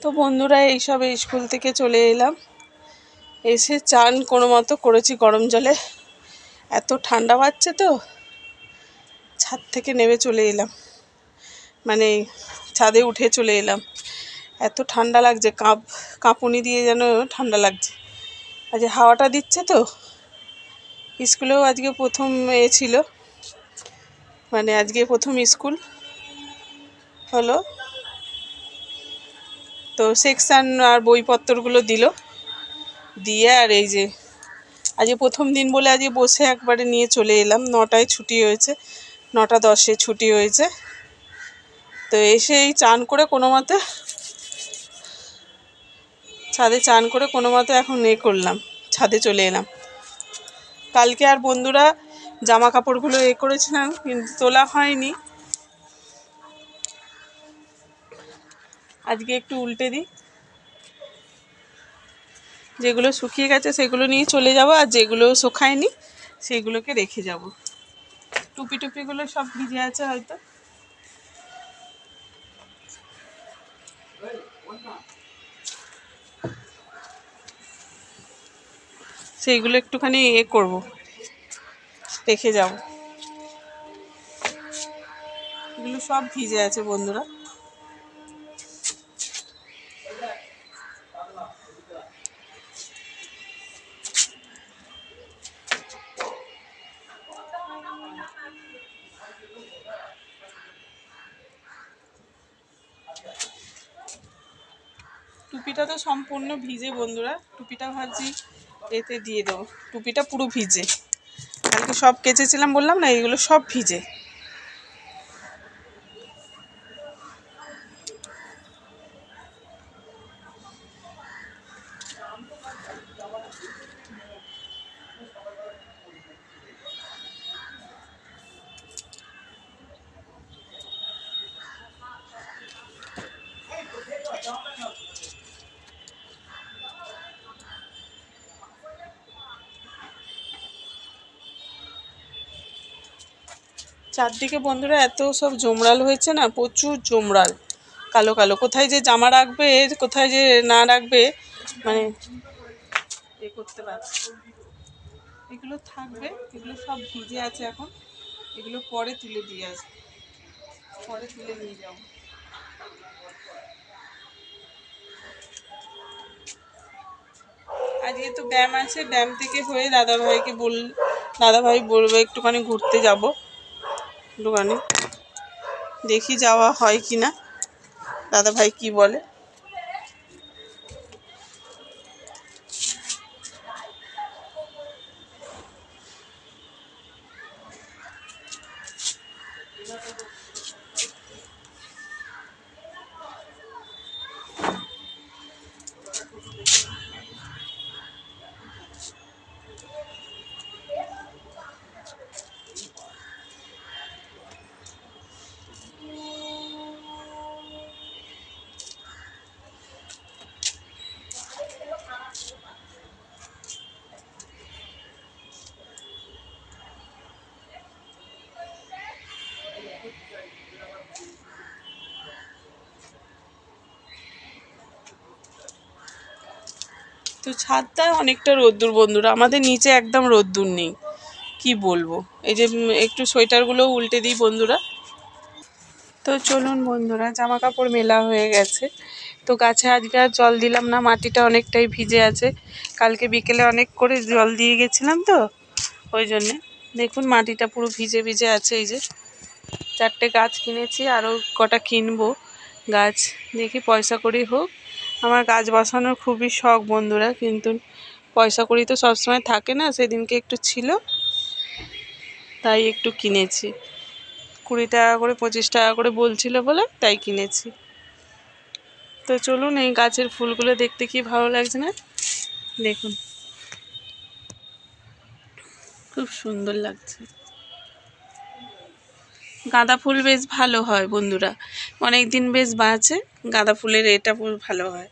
তো বন্ধুরা এইসব স্কুল থেকে চলে এলাম, এসে চান কোনো মতো করেছি গরম জলে। এত ঠান্ডা পাচ্ছে তো ছাদ থেকে নেমে চলে এলাম, মানে ছাদে উঠে চলে এলাম। এত ঠান্ডা লাগছে, কাঁপুনি দিয়ে যেন ঠান্ডা লাগছে। আজ হাওয়াটা দিচ্ছে তো। স্কুলেও আজকে প্রথম ছিল, মানে আজকে প্রথম স্কুল হলো। তো সেকশান আর বইপত্রগুলো দিয়ে আর এই যে আজকে প্রথম দিন বলে আজকে বসে একবারে নিয়ে চলে এলাম। 9টায় ছুটি হয়েছে, 9টা 10-এ ছুটি হয়েছে। তো এসে এই চান করে কোনো মতে ছাদে চান করে কোনো মতে এখন করলাম, ছাদে চলে এলাম। কালকে আর বন্ধুরা জামা কাপড়গুলো করেছিলাম কিন্তু তোলা হয়নি। আজকে একটু উল্টে দিই, যেগুলো শুকিয়ে গেছে সেগুলো নিয়ে চলে যাব, আর যেগুলো শুকায়নি সেগুলোকে রেখে যাব। টুপিগুলো সব ভিজে আছে হয়তো। সেইগুলো একটুখানি করব, রেখে যাব। এগুলো সব ভিজে আছে বন্ধুরা। টুপিটা তো সম্পূর্ণ ভিজে বন্ধুরা, টুপিটা ভাবছি এতে দিয়ে দেবো। টুপিটা পুরো ভিজে, কালকে সব কেচেছিলাম বললাম না, এগুলো সব ভিজে। চারদিকে বন্ধুরা এত সব জমরাল হয়েছে না, প্রচুর জমরাল, কালো কালো। কোথায় যে জামা রাখবে, কোথায় যে না রাখবে, মানে করতে পারছে। এগুলো থাকবে, এগুলো সব ভিজে আছে এখন, এগুলো পরে তুলে দিয়ে আসবে, পরে তুলে নিয়ে যাবো। আজকে তো ব্যায়াম আছে, ব্যায়াম থেকে হয়ে দাদাভাই বলবো একটুখানি ঘুরতে যাব। একটুখানি দেখি যাওয়া হয় কি না, দাদাভাই কি বলে। তো ছাদটা অনেকটা রোদ্দুর বন্ধুরা, আমাদের নিচে একদম রোদ্দুর নেই, কি বলবো। এই যে একটু সোয়েটারগুলো উল্টে দিই বন্ধুরা। তো চলুন বন্ধুরা, জামা কাপড় মেলা হয়ে গেছে। তো গাছে আজকে আর জল দিলাম না, মাটিটা অনেকটাই ভিজে আছে। কালকে বিকেলে অনেক করে জল দিয়ে গেছিলাম তো, ওই জন্যে দেখুন মাটিটা পুরো ভিজে ভিজে আছে। এই যে 4টে গাছ কিনেছি, আরও কটা কিনবো গাছ, দেখি পয়সা করি হোক। আমার গাছ বসানোর খুবই শখ বন্ধুরা, কিন্তু পয়সা করি তো সবসময় থাকে না। সেদিনকে একটু ছিল, তাই একটু কিনেছি। 20 টাকা করে 25 টাকা করে বলছিল বলে তাই কিনেছি। তো চলুন, এই গাছের ফুলগুলো দেখতে কি ভালো লাগছে না, দেখুন খুব সুন্দর লাগছে। গাঁদা ফুল বেশ ভালো হয় বন্ধুরা, অনেক দিন বেশ বাঁচে। গাঁদা ফুলের এটা ভালো হয়।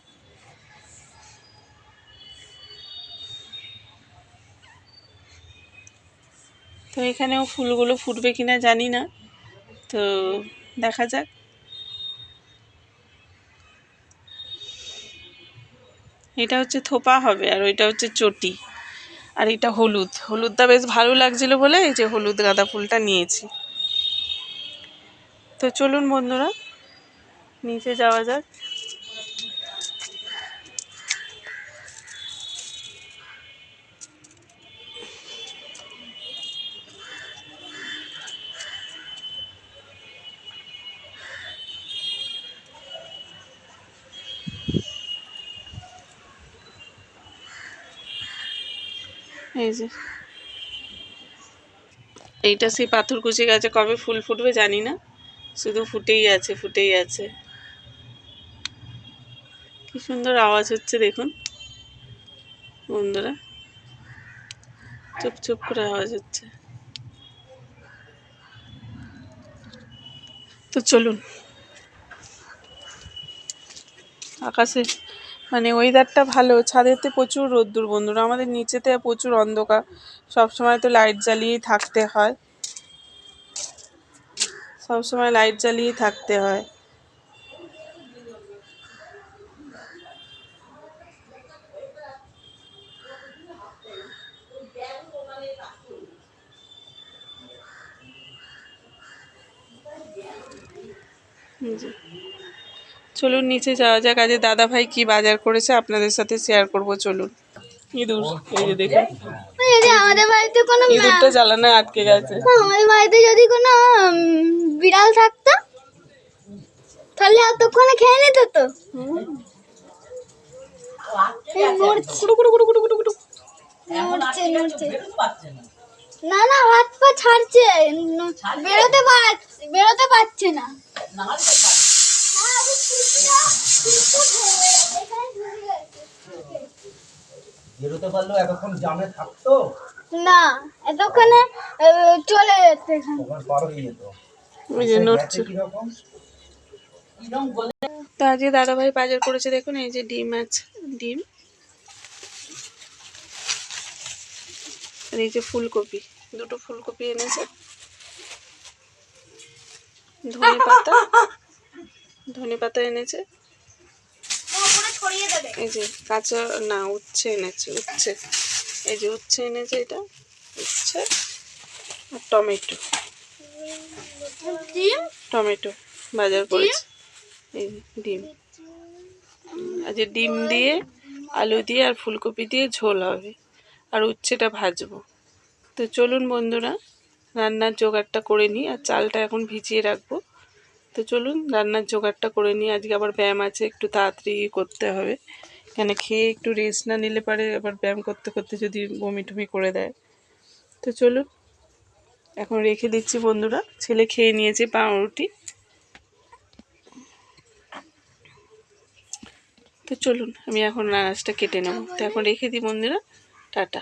তো এখানেও ফুলগুলো ফুটবে কিনা জানি না, তো দেখা যাক। এটা হচ্ছে থোপা হবে আর ওইটা হচ্ছে চটি। আর এটা হলুদ, হলুদটা বেশ ভালো লাগছিল বলে এই যে হলুদ গাঁদা ফুলটা নিয়েছি। তো চলুন বন্ধুরা নিচে যাওয়া যাক। এই যে এইটা সেই পাথরকুচি গাছে কবে ফুল ফুটবে জানি না, শুধু ফুটেই আছে ফুটেই আছে। কি সুন্দর আওয়াজ হচ্ছে দেখুন বন্ধুরা, চুপ চুপ করে আওয়াজ হচ্ছে। তো চলুন, আকাশে মানে ওয়েদারটা ভালো, ছাদেতে প্রচুর রোদ্দুর বন্ধুরা, আমাদের নিচেতে প্রচুর অন্ধকার, সবসময় তো লাইট জ্বালিয়েই থাকতে হয়, সবসময় লাইট জ্বালিয়েই থাকতে হয়। জি, চলুন নিচে যাওয়া যাক। আজ দাদা ভাই কি বাজার করেছে আপনাদের সাথে শেয়ার করব। চলুন। ইঁদুর, এই যে দেখুন আমাদের বাড়িতে কোনো ইঁদুরটা জ্বালানায় আটকে গেছে। আমাদের বাড়িতে যদি কোনো বিড়াল থাকতো তাহলে এতক্ষণে খেয়ে নিত তো। না না হাত পা ছাড়ছে, বেরোতে পারছে না। বেরোতে পারলেও এতক্ষণ জামে থাকতো না, এতক্ষণে চলে যেত, তখন পার হয়ে যেত। ওই যে নড়ছে। কিরকম তো আজকে দাদা ভাই বাজার করেছে দেখুন, এই যে ডিম আছে, ডিম, আর এই যে ফুলকপি, দুটো ফুলকপি এনেছে, ধনে পাতা, ধনে পাতা এনেছে, এই যে কাঁচা না উচ্ছে এনেছে, উচ্ছে, এই যে উচ্ছে এনেছে, এটা উচ্ছে আর টমেটো, টমেটো বাজার করেছে, এই ডিম, আজ ডিম দিয়ে আলু দিয়ে আর ফুলকপি দিয়ে ঝোল হবে, আর উচ্ছেটা ভাজবো। তো চলুন বন্ধুরা রান্নার জোগাড়টা করে নিই, আর চালটা এখন ভিজিয়ে রাখবো। তো চলুন রান্নার জোগাড়টা করে নিই, আজকে আবার ব্যায়াম আছে, একটু তাড়াতাড়ি করতে হবে, কেন খেয়ে একটু রেস্ট না নিলে পারে আবার ব্যায়াম করতে করতে যদি বমি টমি করে দেয়। তো চলুন এখন রেখে দিচ্ছি বন্ধুরা, ছেলে খেয়ে নিয়েছে পাউরুটি। তো চলুন আমি এখন আনাজটা কেটে নেব। তো এখন রেখে দিই বন্ধুরা, টাটা।